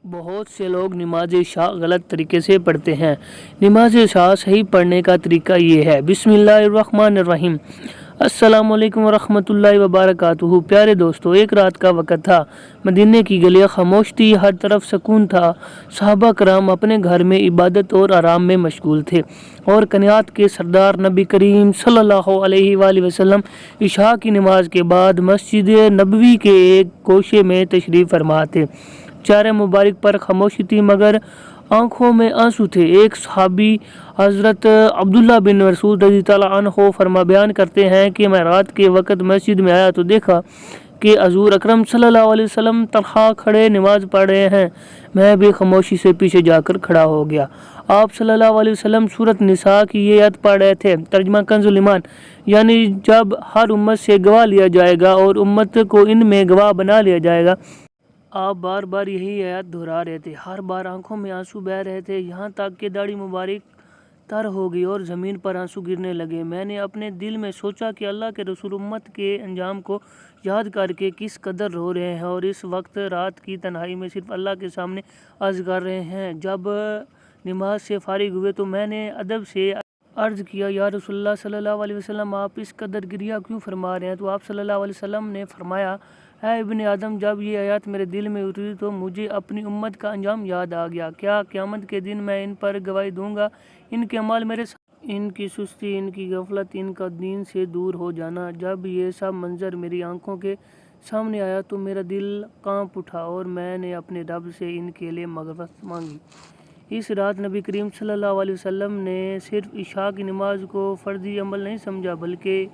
بہت سے لوگ نماز عشاء غلط طریقے سے پڑھتے ہیں۔ نماز عشاء صحیح پڑھنے کا طریقہ یہ ہے: بسم اللہ الرحمن الرحیم۔ السلام علیکم ورحمۃ اللہ وبرکاتہ۔ پیارے دوستو، ایک رات کا وقت تھا۔ مدینے کی گلیاں خاموش تھی، ہر طرف سکون تھا۔ صحابہ کرام اپنے گھر میں عبادت اور آرام میں مشغول تھے، اور کائنات کے سردار نبی کریم صلی اللہ علیہ وآلہ وسلم عشاء کی نماز کے بعد مسجد نبوی کے ایک گوشے میں تشریف فرما تھے۔ چہرے مبارک پر خاموشی تھی، مگر آنکھوں میں آنسو تھے۔ ایک صحابی حضرت عبداللہ بن مسعود رضی اللہ عنہ فرما بیان کرتے ہیں کہ میں رات کے وقت مسجد میں آیا تو دیکھا کہ حضور اکرم صلی اللہ علیہ وسلم تنہا کھڑے نماز پڑھ رہے ہیں۔ میں بھی خاموشی سے پیچھے جا کر کھڑا ہو گیا۔ آپ صلی اللہ علیہ وسلم سورۃ نساء کی یہ آیت پڑھ رہے تھے، ترجمہ کنز الایمان، یعنی جب ہر امت سے گواہ لیا جائے گا اور امت کو ان میں گواہ بنا لیا جائے گا۔ آپ بار بار یہی آیت دہرا رہے تھے، ہر بار آنکھوں میں آنسو بہہ رہے تھے، یہاں تک کہ داڑھی مبارک تر ہو گئی اور زمین پر آنسو گرنے لگے۔ میں نے اپنے دل میں سوچا کہ اللہ کے رسول امت کے انجام کو یاد کر کے کس قدر رو رہے ہیں، اور اس وقت رات کی تنہائی میں صرف اللہ کے سامنے عرض کر رہے ہیں۔ جب نماز سے فارغ ہوئے تو میں نے ادب سے عرض کیا، یا رسول اللہ صلی اللہ علیہ وسلم، آپ اس قدر گریہ کیوں فرما رہے ہیں؟ تو آپ صلی اللہ علیہ وسلم نے فرمایا، اے ابن آدم، جب یہ آیات میرے دل میں اتری تو مجھے اپنی امت کا انجام یاد آ گیا۔ کیا قیامت کے دن میں ان پر گواہی دوں گا؟ ان کے اعمال میرے سامنے، ان کی سستی، ان کی غفلت، ان کا دین سے دور ہو جانا۔ جب یہ سب منظر میری آنکھوں کے سامنے آیا تو میرا دل کانپ اٹھا، اور میں نے اپنے رب سے ان کے لیے مغفرت مانگی۔ اس رات نبی کریم صلی اللہ علیہ وسلم نے صرف عشاء کی نماز کو فرضی عمل نہیں سمجھا، بلکہ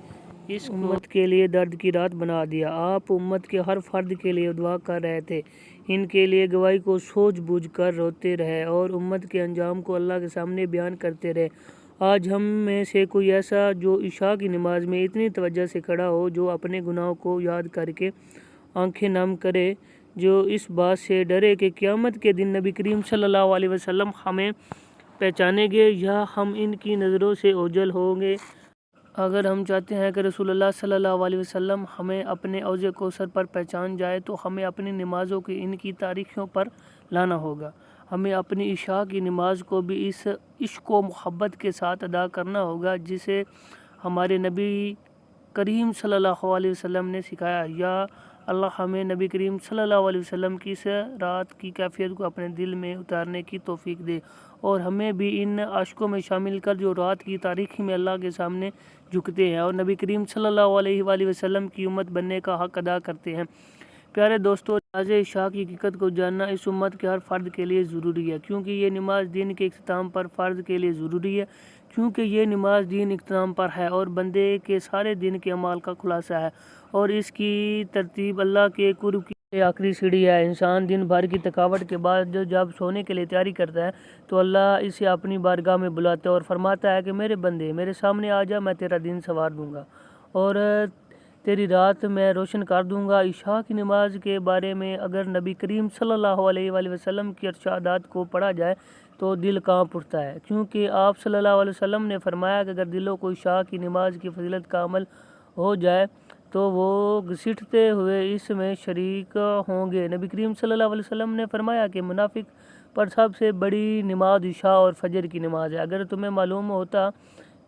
اس امت کے لیے درد کی رات بنا دیا۔ آپ امت کے ہر فرد کے لیے دعا کر رہے تھے، ان کے لیے گواہی کو سوچ بوجھ کر روتے رہے، اور امت کے انجام کو اللہ کے سامنے بیان کرتے رہے۔ آج ہم میں سے کوئی ایسا جو عشاء کی نماز میں اتنی توجہ سے کھڑا ہو، جو اپنے گناہوں کو یاد کر کے آنکھیں نم کرے، جو اس بات سے ڈرے کہ قیامت کے دن نبی کریم صلی اللہ علیہ وسلم ہمیں پہچانیں گے یا ہم ان کی نظروں سے اوجھل ہوں گے۔ اگر ہم چاہتے ہیں کہ رسول اللہ صلی اللہ علیہ وسلم ہمیں اپنے حوض کوثر پر پہچان جائے تو ہمیں اپنی نمازوں کی ان کی تاریخیوں پر لانا ہوگا۔ ہمیں اپنی عشاء کی نماز کو بھی اس عشق و محبت کے ساتھ ادا کرنا ہوگا جسے ہمارے نبی کریم صلی اللہ علیہ وسلم نے سکھایا۔ یا اللہ ہمیں نبی کریم صلی اللہ علیہ وسلم کی اس رات کی کیفیت کو اپنے دل میں اتارنے کی توفیق دے، اور ہمیں بھی ان عاشقوں میں شامل کر جو رات کی تاریکی میں اللہ کے سامنے جھکتے ہیں اور نبی کریم صلی اللہ علیہ وآلہ وسلم کی امت بننے کا حق ادا کرتے ہیں۔ پیارے دوستو، نماز عشاء کی حقیقت کو جاننا اس امت کے ہر فرد کے لیے ضروری ہے، کیونکہ یہ نماز دین کے اختتام پر فرد کے لیے ضروری ہے، کیونکہ یہ نماز دین اختتام پر ہے اور بندے کے سارے دین کے اعمال کا خلاصہ ہے، اور اس کی ترتیب اللہ کے قرب کی آخری سیڑھی ہے۔ انسان دن بھر کی تھکاوٹ کے بعد جب سونے کے لیے تیاری کرتا ہے تو اللہ اسے اپنی بارگاہ میں بلاتا ہے اور فرماتا ہے کہ میرے بندے، میرے سامنے آ جا، میں تیرا دن سنوار دوں گا اور تیری رات میں روشن کر دوں گا۔ عشاء کی نماز کے بارے میں اگر نبی کریم صلی اللہ علیہ وآلہ وسلم کی ارشادات کو پڑھا جائے تو دل کانپ اٹھتا ہے، کیونکہ آپ صلی اللہ علیہ وسلم نے فرمایا کہ اگر دلوں کو عشاء کی نماز کی فضیلت کا عمل ہو جائے تو وہ گھسیٹتے ہوئے اس میں شریک ہوں گے۔ نبی کریم صلی اللہ علیہ وسلم نے فرمایا کہ منافق پر سب سے بڑی نماز عشاء اور فجر کی نماز ہے۔ اگر تمہیں معلوم ہوتا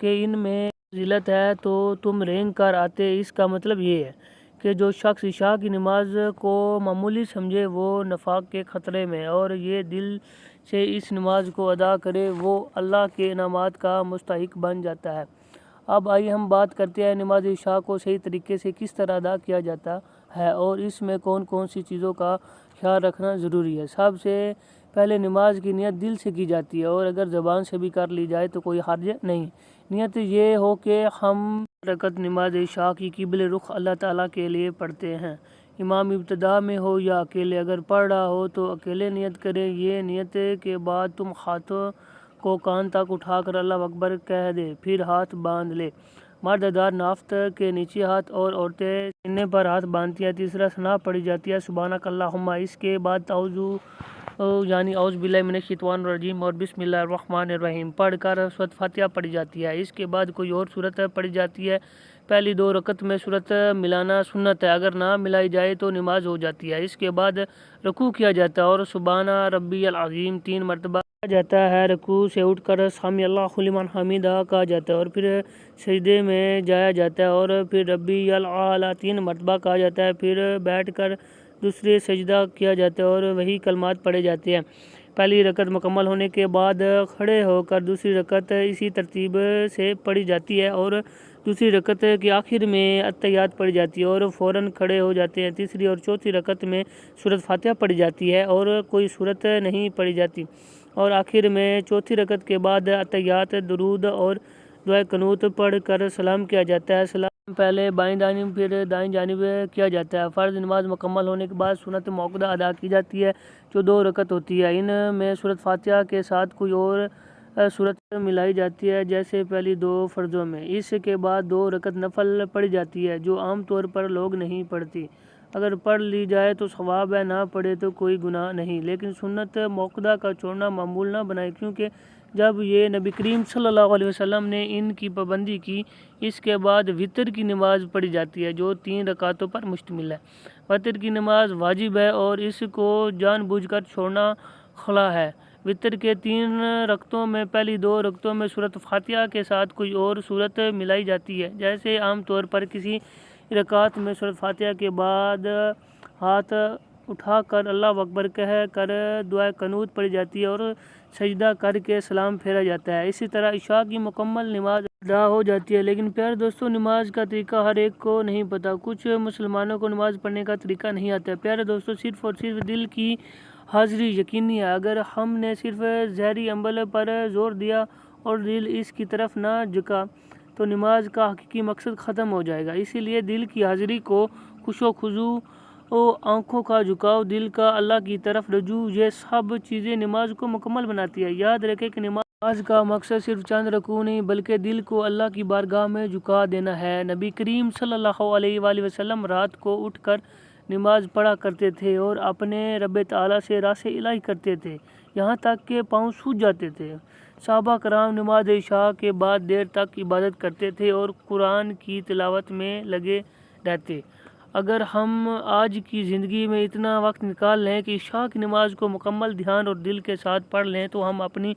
کہ ان میں فضیلت ہے تو تم رینگ کر آتے۔ اس کا مطلب یہ ہے کہ جو شخص عشاء کی نماز کو معمولی سمجھے وہ نفاق کے خطرے میں، اور یہ دل سے اس نماز کو ادا کرے وہ اللہ کے انعامات کا مستحق بن جاتا ہے۔ اب آئیے ہم بات کرتے ہیں نماز عشاء کو صحیح طریقے سے کس طرح ادا کیا جاتا ہے اور اس میں کون کون سی چیزوں کا خیال رکھنا ضروری ہے۔ سب سے پہلے نماز کی نیت دل سے کی جاتی ہے، اور اگر زبان سے بھی کر لی جائے تو کوئی حرج نہیں۔ نیت یہ ہو کہ ہم رکعت نماز عشاء کی قبلہ رخ اللہ تعالیٰ کے لیے پڑھتے ہیں، امام ابتدا میں ہو یا اکیلے۔ اگر پڑھ رہا ہو تو اکیلے نیت کریں۔ یہ نیت کے بعد تم ہاتھوں کو کان تک اٹھا کر اللہ اکبر کہہ دے، پھر ہاتھ باندھ لے۔ مرد حضرات نافت کے نیچے ہاتھ اور عورتیں سینے پر ہاتھ باندھتی ہیں۔ تیسرا ثنا پڑھی جاتی ہے، سبحانک اللہم۔ اس کے بعد یعنی اعوذ باللہ من الشیطان الرجیم اور بسم اللہ الرحمن الرحیم پڑھ کر سورۃ فاتحہ پڑھی جاتی ہے۔ اس کے بعد کوئی اور سورت پڑھی جاتی ہے، پہلی 2 رکعت میں صورت ملانا سنت ہے، اگر نہ ملائی جائے تو نماز ہو جاتی ہے۔ اس کے بعد رکوع کیا جاتا ہے اور سبحان ربی العظیم 3 مرتبہ کہا جاتا ہے۔ رکوع سے اٹھ کر سمی اللہ لمن حمیدہ کہا جاتا ہے اور پھر سجدے میں جایا جاتا ہے اور پھر ربی الاعلیٰ 3 مرتبہ کہا جاتا ہے، پھر بیٹھ کر دوسرے سجدہ کیا جاتا ہے اور وہی کلمات پڑھے جاتے ہیں۔ پہلی رکعت مکمل ہونے کے بعد کھڑے ہو کر دوسری رکعت اسی ترتیب سے پڑھی جاتی ہے اور دوسری رکعت کے آخر میں التحیات پڑھی جاتی ہے اور فوراً کھڑے ہو جاتے ہیں۔ تیسری اور چوتھی رکعت میں سورۃ فاتحہ پڑھی جاتی ہے اور کوئی سورت نہیں پڑھی جاتی اور آخر میں چوتھی رکعت کے بعد التحیات، درود اور دعائے قنوت پڑھ کر سلام کیا جاتا ہے۔ سلام پہلے بائیں جانب پھر دائیں جانب کیا جاتا ہے۔ فرض نماز مکمل ہونے کے بعد سنت موقودہ ادا کی جاتی ہے جو 2 رکعت ہوتی ہے۔ ان میں سورۃ فاتحہ کے ساتھ کوئی اور سورت ملائی جاتی ہے جیسے پہلی 2 فرضوں میں۔ اس کے بعد 2 رکعت نفل پڑھی جاتی ہے جو عام طور پر لوگ نہیں پڑھتی، اگر پڑھ لی جائے تو ثواب ہے، نہ پڑھے تو کوئی گناہ نہیں، لیکن سنت موقودہ کا چھوڑنا معمول نہ بنائے کیونکہ جب یہ نبی کریم صلی اللہ علیہ وسلم نے ان کی پابندی کی۔ اس کے بعد وتر کی نماز پڑھی جاتی ہے جو 3 رکعتوں پر مشتمل ہے۔ وتر کی نماز واجب ہے اور اس کو جان بوجھ کر چھوڑنا خلا ہے۔ وتر کے 3 رکعتوں میں پہلی 2 رکعتوں میں سورۃ فاتحہ کے ساتھ کوئی اور سورت ملائی جاتی ہے، جیسے عام طور پر کسی رکعت میں سورۃ فاتحہ کے بعد ہاتھ اٹھا کر اللہ اکبر کہہ کر دعائے قنوت پڑھی جاتی ہے اور سجدہ کر کے سلام پھیرا جاتا ہے۔ اسی طرح عشاء کی مکمل نماز ادا ہو جاتی ہے، لیکن پیارے دوستوں نماز کا طریقہ ہر ایک کو نہیں پتہ، کچھ مسلمانوں کو نماز پڑھنے کا طریقہ نہیں آتا ہے۔ پیارے دوستوں صرف اور صرف دل کی حاضری یقینی ہے، اگر ہم نے صرف ظاہری عمل پر زور دیا اور دل اس کی طرف نہ جھکا تو نماز کا حقیقی مقصد ختم ہو جائے گا۔ اسی لیے دل کی حاضری کو خشوع و خضوع، آنکھوں کا جھکاؤ، دل کا اللہ کی طرف رجوع، یہ سب چیزیں نماز کو مکمل بناتی ہے۔ یاد رکھیں کہ نماز کا مقصد صرف چند رکوع نہیں بلکہ دل کو اللہ کی بارگاہ میں جھکا دینا ہے۔ نبی کریم صلی اللہ علیہ وآلہ وسلم رات کو اٹھ کر نماز پڑھا کرتے تھے اور اپنے رب تعالیٰ سے راس الہی کرتے تھے یہاں تک کہ پاؤں سوج جاتے تھے۔ صحابہ کرام نماز عشاء کے بعد دیر تک عبادت کرتے تھے اور قرآن کی تلاوت میں لگے رہتے۔ اگر ہم آج کی زندگی میں اتنا وقت نکال لیں کہ عشاء کی نماز کو مکمل دھیان اور دل کے ساتھ پڑھ لیں تو ہم اپنی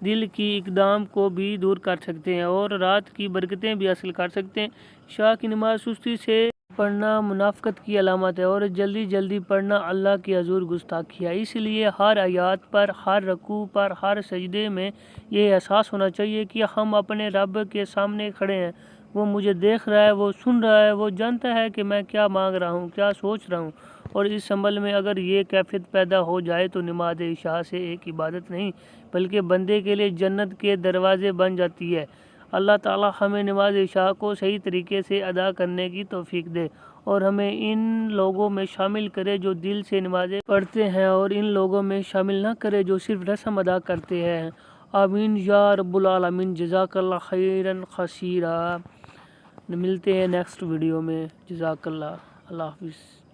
دل کی اقدام کو بھی دور کر سکتے ہیں اور رات کی برکتیں بھی حاصل کر سکتے ہیں۔ عشاء کی نماز سستی سے پڑھنا منافقت کی علامت ہے اور جلدی جلدی پڑھنا اللہ کی حضور گستاخی ہے۔ اس لیے ہر آیات پر، ہر رکوع پر، ہر سجدے میں یہ احساس ہونا چاہیے کہ ہم اپنے رب کے سامنے کھڑے ہیں، وہ مجھے دیکھ رہا ہے، وہ سن رہا ہے، وہ جانتا ہے کہ میں کیا مانگ رہا ہوں، کیا سوچ رہا ہوں۔ اور اس عمل میں اگر یہ کیفیت پیدا ہو جائے تو نماز عشاء سے ایک عبادت نہیں بلکہ بندے کے لیے جنت کے دروازے بن جاتی ہے۔ اللہ تعالیٰ ہمیں نماز عشاء کو صحیح طریقے سے ادا کرنے کی توفیق دے اور ہمیں ان لوگوں میں شامل کرے جو دل سے نمازیں پڑھتے ہیں اور ان لوگوں میں شامل نہ کرے جو صرف رسم ادا کرتے ہیں۔ آمین یا رب العالمین۔ جزاک اللہ خیرا کثیرا۔ ملتے ہیں نیکسٹ ویڈیو میں۔ جزاک اللہ۔ اللہ حافظ۔